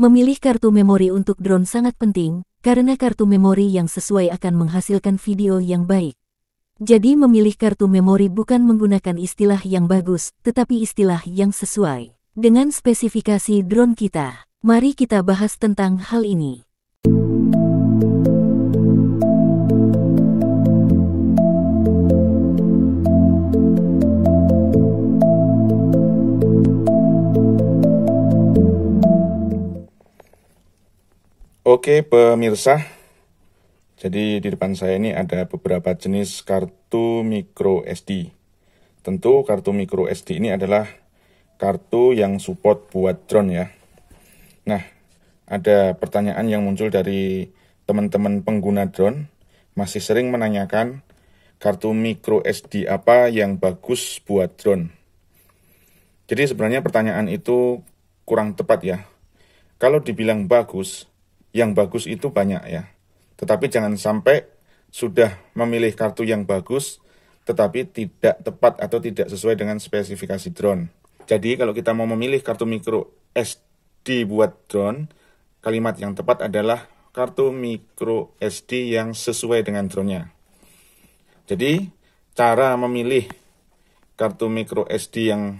Memilih kartu memori untuk drone sangat penting, karena kartu memori yang sesuai akan menghasilkan video yang baik. Jadi memilih kartu memori bukan menggunakan istilah yang bagus, tetapi istilah yang sesuai dengan spesifikasi drone kita. Mari kita bahas tentang hal ini. Oke pemirsa, jadi di depan saya ini ada beberapa jenis kartu micro SD. Tentu kartu micro SD ini adalah kartu yang support buat drone ya. Nah, ada pertanyaan yang muncul dari teman-teman pengguna drone, masih sering menanyakan kartu micro SD apa yang bagus buat drone. Jadi sebenarnya pertanyaan itu kurang tepat ya. Kalau dibilang bagus, yang bagus itu banyak ya. Tetapi jangan sampai sudah memilih kartu yang bagus, tetapi tidak tepat atau tidak sesuai dengan spesifikasi drone. Jadi kalau kita mau memilih kartu micro SD buat drone, kalimat yang tepat adalah kartu micro SD yang sesuai dengan drone-nya. Jadi cara memilih kartu micro SD yang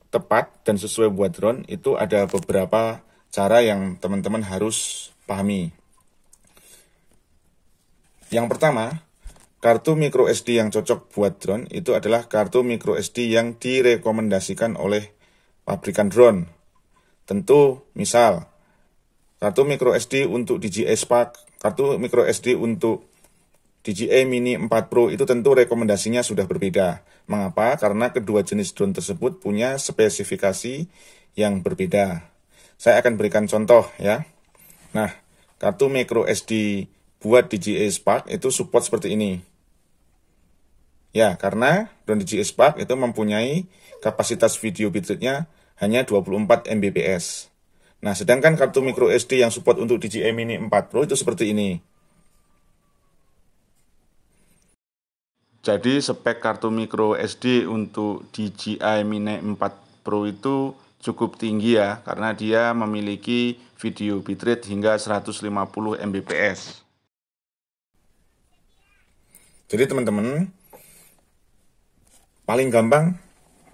tepat dan sesuai buat drone itu ada beberapa cara yang teman-teman harus pahami. Yang pertama, kartu micro SD yang cocok buat drone itu adalah kartu micro SD yang direkomendasikan oleh pabrikan drone. Tentu, misal, kartu micro SD untuk DJI Spark, kartu micro SD untuk DJI Mini 4 Pro itu tentu rekomendasinya sudah berbeda. Mengapa? Karena kedua jenis drone tersebut punya spesifikasi yang berbeda. Saya akan berikan contoh ya. Nah, kartu micro SD buat DJI Spark itu support seperti ini. Ya, karena drone DJI Spark itu mempunyai kapasitas video bitrate-nya hanya 24 Mbps. Nah, sedangkan kartu micro SD yang support untuk DJI Mini 4 Pro itu seperti ini. Jadi spek kartu micro SD untuk DJI Mini 4 Pro itu cukup tinggi ya, karena dia memiliki video bitrate hingga 150 Mbps. Jadi teman-teman, paling gampang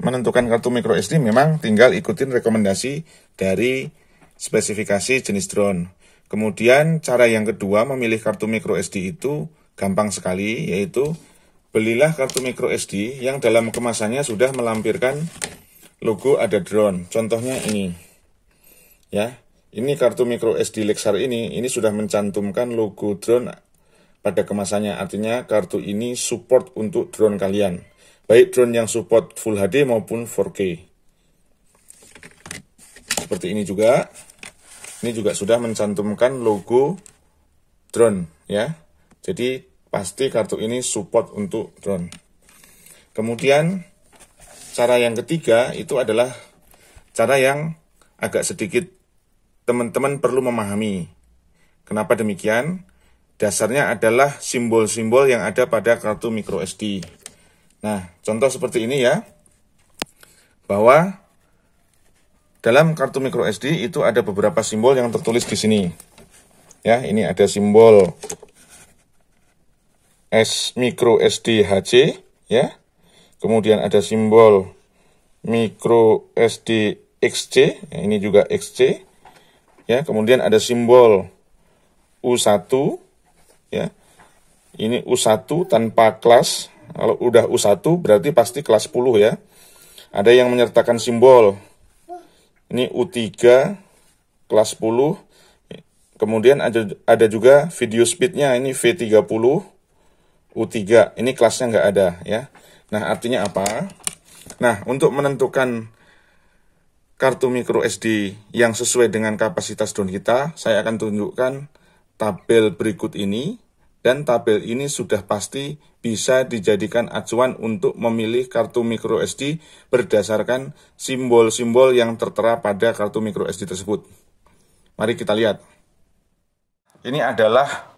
menentukan kartu micro SD memang tinggal ikutin rekomendasi dari spesifikasi jenis drone. Kemudian cara yang kedua memilih kartu micro SD itu gampang sekali, yaitu belilah kartu micro SD yang dalam kemasannya sudah melampirkan logo ada drone. Contohnya ini. Ya, ini kartu micro SD Lexar ini sudah mencantumkan logo drone pada kemasannya. Artinya kartu ini support untuk drone kalian. Baik drone yang support Full HD maupun 4K. Seperti ini juga. Ini juga sudah mencantumkan logo drone ya. Jadi pasti kartu ini support untuk drone. Kemudian cara yang ketiga itu adalah cara yang agak sedikit teman-teman perlu memahami. Kenapa demikian? Dasarnya adalah simbol-simbol yang ada pada kartu micro SD. Nah, contoh seperti ini ya. Bahwa dalam kartu micro SD itu ada beberapa simbol yang tertulis di sini. Ya, ini ada simbol micro SD HC ya. Kemudian ada simbol micro SD XC, ya, ini juga XC. Ya, kemudian ada simbol U1 ya. Ini U1 tanpa kelas. Kalau udah U1 berarti pasti kelas 10 ya. Ada yang menyertakan simbol ini U3 kelas 10. Kemudian ada juga video speed-nya ini V30 U3. Ini kelasnya nggak ada ya. Nah, artinya apa? Nah, untuk menentukan kartu micro SD yang sesuai dengan kapasitas drone kita, saya akan tunjukkan tabel berikut ini. Dan tabel ini sudah pasti bisa dijadikan acuan untuk memilih kartu micro SD berdasarkan simbol-simbol yang tertera pada kartu micro SD tersebut. Mari kita lihat. Ini adalah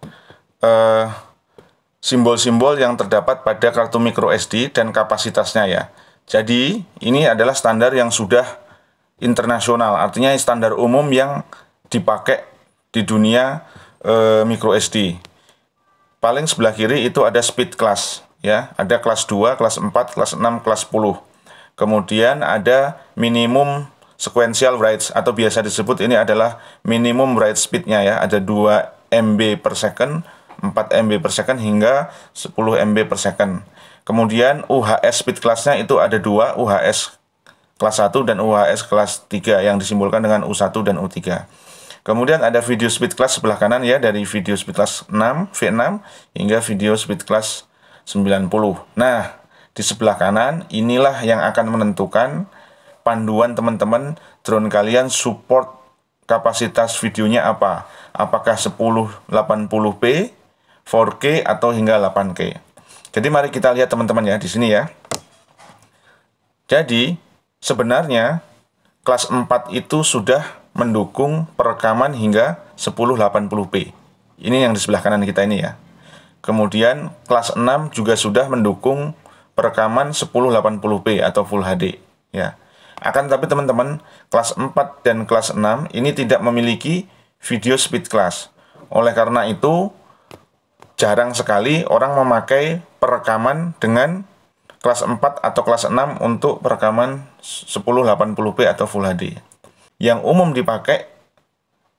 simbol-simbol yang terdapat pada kartu micro SD dan kapasitasnya ya. Jadi ini adalah standar yang sudah internasional, artinya standar umum yang dipakai di dunia micro SD. Paling sebelah kiri itu ada speed class, ya. Ada kelas 2, kelas 4, kelas 6, kelas 10. Kemudian ada minimum sequential writes, atau biasa disebut ini adalah minimum write speed-nya, ya. Ada 2 MB per second, 4 MB per second, hingga 10 MB per second. Kemudian UHS speed class-nya itu ada 2, UHS kelas 1 dan UHS kelas 3 yang disimbolkan dengan U1 dan U3. Kemudian ada video speed class sebelah kanan, ya, dari video speed class 6, V6 hingga video speed class 90. Nah, di sebelah kanan inilah yang akan menentukan panduan teman-teman drone kalian support kapasitas videonya apa. Apakah 1080p, 4K atau hingga 8K. Jadi mari kita lihat teman-teman, ya, di sini, ya. Jadi sebenarnya kelas 4 itu sudah mendukung perekaman hingga 1080p. Ini yang di sebelah kanan kita ini, ya. Kemudian kelas 6 juga sudah mendukung perekaman 1080p atau Full HD, ya. Akan tetapi teman-teman, kelas 4 dan kelas 6 ini tidak memiliki video speed class. Oleh karena itu, jarang sekali orang memakai perekaman dengan kelas 4 atau kelas 6 untuk perekaman 1080p atau Full HD. Yang umum dipakai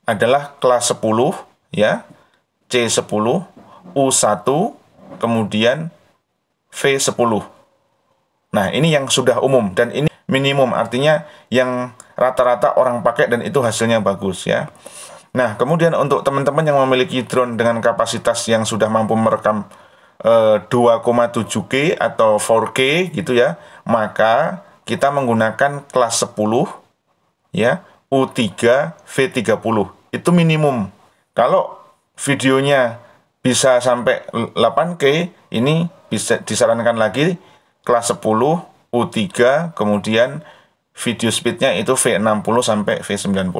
adalah kelas 10, ya, C10, U1, kemudian V10. Nah, ini yang sudah umum dan ini minimum, artinya yang rata-rata orang pakai dan itu hasilnya bagus, ya. Nah, kemudian untuk teman-teman yang memiliki drone dengan kapasitas yang sudah mampu merekam 2,7K atau 4K gitu, ya, maka kita menggunakan kelas 10, ya, U3 V30. Itu minimum. Kalau videonya bisa sampai 8K, ini bisa disarankan lagi kelas 10 U3, kemudian video speednya itu V60 sampai V90.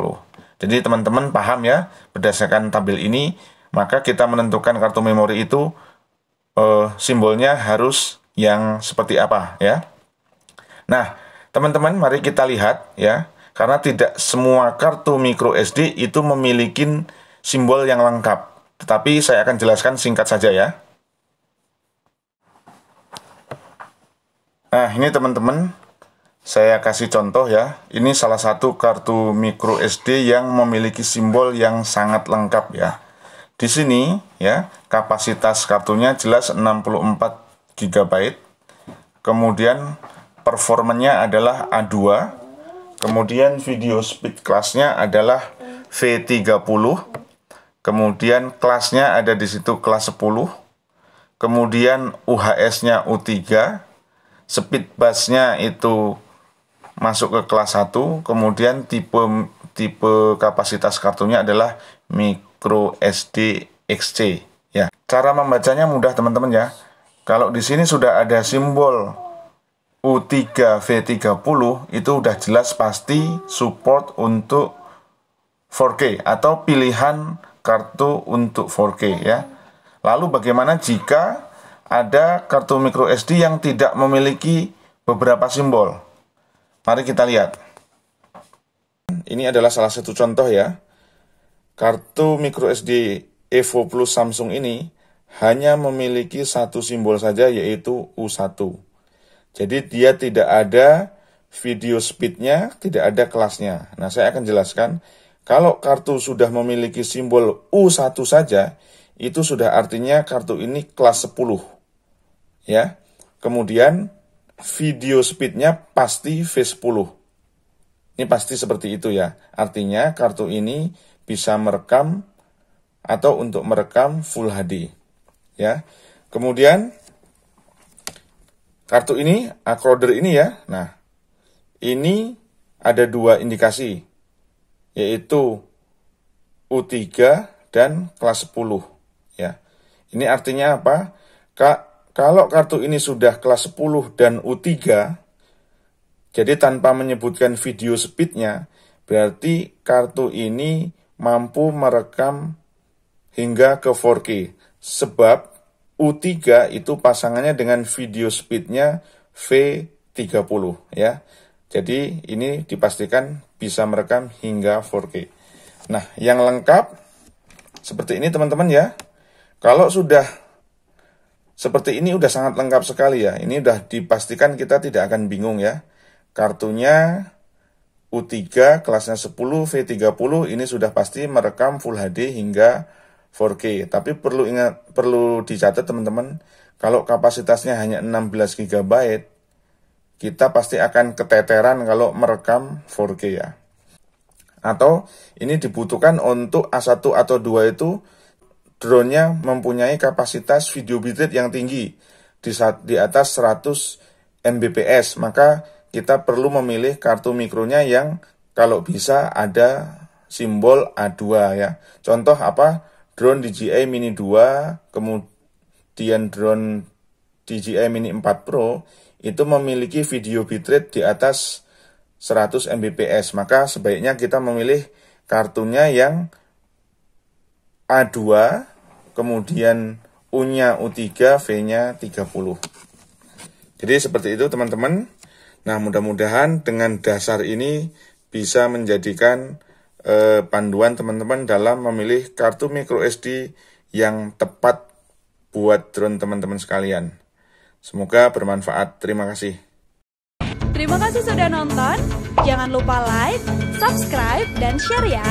Jadi teman-teman paham, ya, berdasarkan tabel ini, maka kita menentukan kartu memori itu simbolnya harus yang seperti apa, ya. Nah, teman-teman, mari kita lihat, ya, karena tidak semua kartu micro SD itu memiliki simbol yang lengkap. Tetapi saya akan jelaskan singkat saja, ya. Nah, ini teman-teman, saya kasih contoh, ya. Ini salah satu kartu micro SD yang memiliki simbol yang sangat lengkap, ya. Di sini, ya, kapasitas kartunya jelas 64 GB. Kemudian performanya adalah A2. Kemudian video speed class-nya adalah V30. Kemudian kelasnya ada di situ kelas 10. Kemudian UHS-nya U3. Speed bus-nya itu masuk ke kelas 1. Kemudian tipe kapasitas kartunya adalah micro SD XC, ya. Cara membacanya mudah teman-teman, ya. Kalau di sini sudah ada simbol U3 V30, itu udah jelas pasti support untuk 4K atau pilihan kartu untuk 4K, ya. Lalu bagaimana jika ada kartu micro SD yang tidak memiliki beberapa simbol? Mari kita lihat. Ini adalah salah satu contoh, ya. Kartu micro SD Evo Plus Samsung ini hanya memiliki satu simbol saja, yaitu U1. Jadi dia tidak ada video speed-nya, tidak ada kelasnya. Nah, saya akan jelaskan. Kalau kartu sudah memiliki simbol U1 saja, itu sudah artinya kartu ini kelas 10. Ya. Kemudian video speed-nya pasti V10. Ini pasti seperti itu, ya. Artinya kartu ini bisa merekam atau untuk merekam Full HD. Ya. Kemudian kartu ini, Acroder ini, ya. Nah, ini ada 2 indikasi, yaitu U3 dan kelas 10, ya. Ini artinya apa? Kalau kartu ini sudah kelas 10 dan U3, jadi tanpa menyebutkan video speed-nya, berarti kartu ini mampu merekam hingga ke 4K. Sebab U3 itu pasangannya dengan video speed-nya V30, ya. Jadi ini dipastikan bisa merekam hingga 4K. Nah, yang lengkap seperti ini teman-teman ya. Kalau sudah seperti ini udah sangat lengkap sekali ya. Ini udah dipastikan kita tidak akan bingung ya. Kartunya U3 kelasnya 10 V30 ini sudah pasti merekam Full HD hingga 4K. Tapi perlu dicatat teman-teman, kalau kapasitasnya hanya 16 GB, kita pasti akan keteteran kalau merekam 4K ya. Atau ini dibutuhkan untuk A1 atau 2 itu drone-nya mempunyai kapasitas video bitrate yang tinggi di atas 100 Mbps, maka kita perlu memilih kartu mikronya yang kalau bisa ada simbol A2 ya. Contoh apa? Drone DJI Mini 2, kemudian drone DJI Mini 4 Pro itu memiliki video bitrate di atas 100 Mbps, maka sebaiknya kita memilih kartunya yang A2, kemudian U-nya U3, V-nya 30. Jadi seperti itu teman-teman. Nah, mudah-mudahan dengan dasar ini bisa menjadikan panduan teman-teman dalam memilih kartu micro SD yang tepat buat drone teman-teman sekalian. Semoga bermanfaat. Terima kasih. Terima kasih sudah nonton. Jangan lupa like, subscribe, dan share ya.